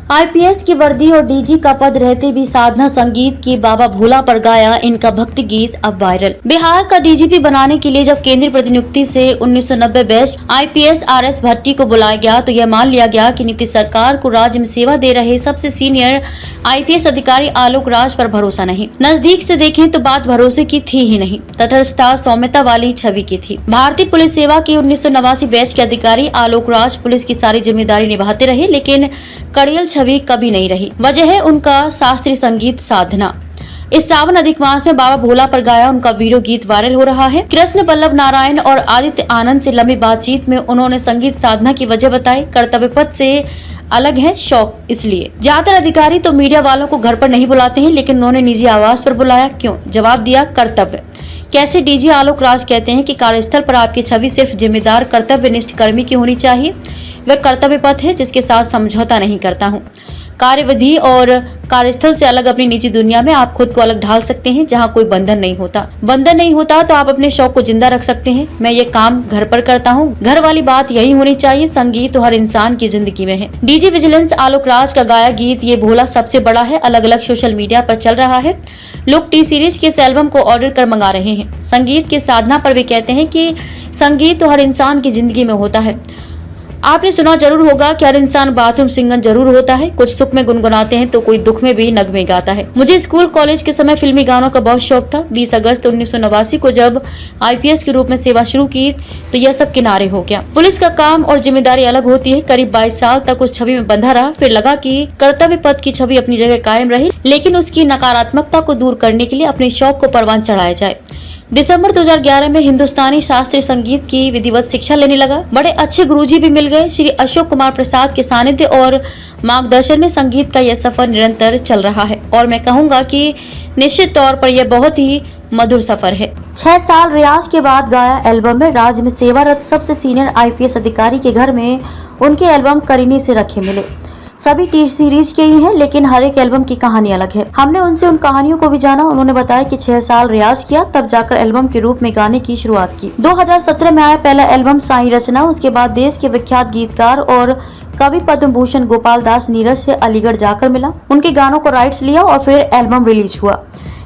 IPS की वर्दी और डीजी का पद रहते भी साधना संगीत की बाबा भोला पर गाया इनका भक्ति गीत अब वायरल। बिहार का डीजीपी बनाने के लिए जब केंद्रीय प्रतिनियुक्ति से 1990 बैच आईपीएस आरएस भट्टी को बुलाया गया तो यह मान लिया गया कि नीतीश सरकार को राज्य में सेवा दे रहे सबसे सीनियर आईपीएस अधिकारी आलोक राज पर भरोसा नहीं। नजदीक से देखें तो बात भरोसे की थी ही नहीं, तटस्थता सौम्यता वाली छवि की थी। भारतीय पुलिस सेवा के 1989 बैच के अधिकारी आलोक राज पुलिस की सारी जिम्मेदारी निभाते रहे, लेकिन कड़ियल छवि कभी नहीं रही। वजह है उनका शास्त्रीय संगीत साधना। इस सावन अधिक मास में बाबा भोला पर गाया उनका वीडियो गीत वायरल हो रहा है। कृष्ण बल्लभ नारायण और आदित्य आनंद से लंबी बातचीत में उन्होंने संगीत साधना की वजह बताई। कर्तव्य पथ से अलग है शौक, इसलिए ज्यादातर अधिकारी तो मीडिया वालों को घर पर नहीं बुलाते हैं, लेकिन उन्होंने निजी आवास पर बुलाया। क्यों? जवाब दिया, कर्तव्य। कैसे? डीजी आलोक राज कहते हैं कि कार्यस्थल पर आपकी छवि सिर्फ जिम्मेदार कर्तव्यनिष्ठ कर्मी की होनी चाहिए। वह कर्तव्य पथ है जिसके साथ समझौता नहीं करता हूँ। कार्यविधि और कार्यस्थल से अलग अपनी निजी दुनिया में आप खुद को अलग ढाल सकते हैं, जहां कोई बंधन नहीं होता। बंधन नहीं होता तो आप अपने शौक को जिंदा रख सकते हैं। मैं ये काम घर पर करता हूं। घर वाली बात यही होनी चाहिए। संगीत तो हर इंसान की जिंदगी में है। डीजी विजिलेंस आलोक राज का गाया गीत ये भोला सबसे बड़ा है, अलग अलग सोशल मीडिया पर चल रहा है। लोग टी सीरीज के इस एल्बम को ऑर्डर कर मंगा रहे हैं। संगीत की साधना पर भी कहते हैं कि संगीत तो हर इंसान की जिंदगी में होता है। आपने सुना जरूर होगा कि हर इंसान बाथरूम सिंगर जरूर होता है। कुछ सुख में गुनगुनाते हैं तो कोई दुख में भी नगमे गाता है। मुझे स्कूल कॉलेज के समय फिल्मी गानों का बहुत शौक था। 20 अगस्त 1989 को जब आईपीएस के रूप में सेवा शुरू की तो यह सब किनारे हो गया। पुलिस का काम और जिम्मेदारी अलग होती है। करीब 22 साल तक उस छवि में बंधा रहा। फिर लगा कि कर्तव्य पथ की छवि अपनी जगह कायम रही, लेकिन उसकी नकारात्मकता को दूर करने के लिए अपने शौक को परवान चढ़ाया जाए। दिसंबर 2011 में हिंदुस्तानी शास्त्रीय संगीत की विधिवत शिक्षा लेने लगा। बड़े अच्छे गुरुजी भी मिल गए। श्री अशोक कुमार प्रसाद के सानिध्य और मार्गदर्शन में संगीत का यह सफर निरंतर चल रहा है और मैं कहूँगा कि निश्चित तौर पर यह बहुत ही मधुर सफर है। 6 साल रियाज के बाद गाया एल्बम में राज्य में सेवारत सबसे सीनियर आईपीएस अधिकारी के घर में उनके एल्बम करीने से रखे मिले। सभी टी सीरीज के ही हैं, लेकिन हर एक एल्बम की कहानी अलग है। हमने उनसे उन कहानियों को भी जाना। उन्होंने बताया कि 6 साल रियाज किया, तब जाकर एल्बम के रूप में गाने की शुरुआत की। 2017 में आया पहला एल्बम साई रचना। उसके बाद देश के विख्यात गीतकार और कवि पद्म भूषण गोपाल दास नीरज से अलीगढ़ जाकर मिला। उनके गानों को राइट्स लिया और फिर एल्बम रिलीज हुआ।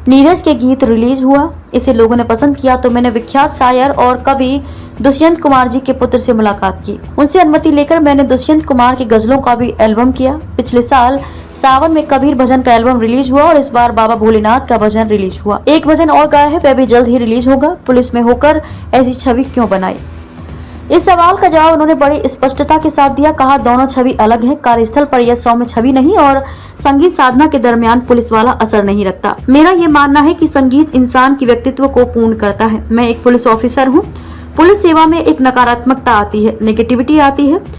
नीरज के गीत रिलीज हुआ, इसे लोगों ने पसंद किया तो मैंने विख्यात शायर और कवि दुष्यंत कुमार जी के पुत्र से मुलाकात की। उनसे अनुमति लेकर मैंने दुष्यंत कुमार की गजलों का भी एल्बम किया। पिछले साल सावन में कबीर भजन का एल्बम रिलीज हुआ और इस बार बाबा भोलेनाथ का भजन रिलीज हुआ। एक भजन और गाया है, वह भी जल्द ही रिलीज होगा। पुलिस में होकर ऐसी छवि क्यों बनाई? इस सवाल का जवाब उन्होंने बड़ी स्पष्टता के साथ दिया। कहा, दोनों छवि अलग है। कार्यस्थल पर यह सौम्य छवि नहीं और संगीत साधना के दरमियान पुलिस वाला असर नहीं रखता। मेरा ये मानना है कि संगीत इंसान की व्यक्तित्व को पूर्ण करता है। मैं एक पुलिस ऑफिसर हूँ। पुलिस सेवा में एक नकारात्मकता आती है, नेगेटिविटी आती है।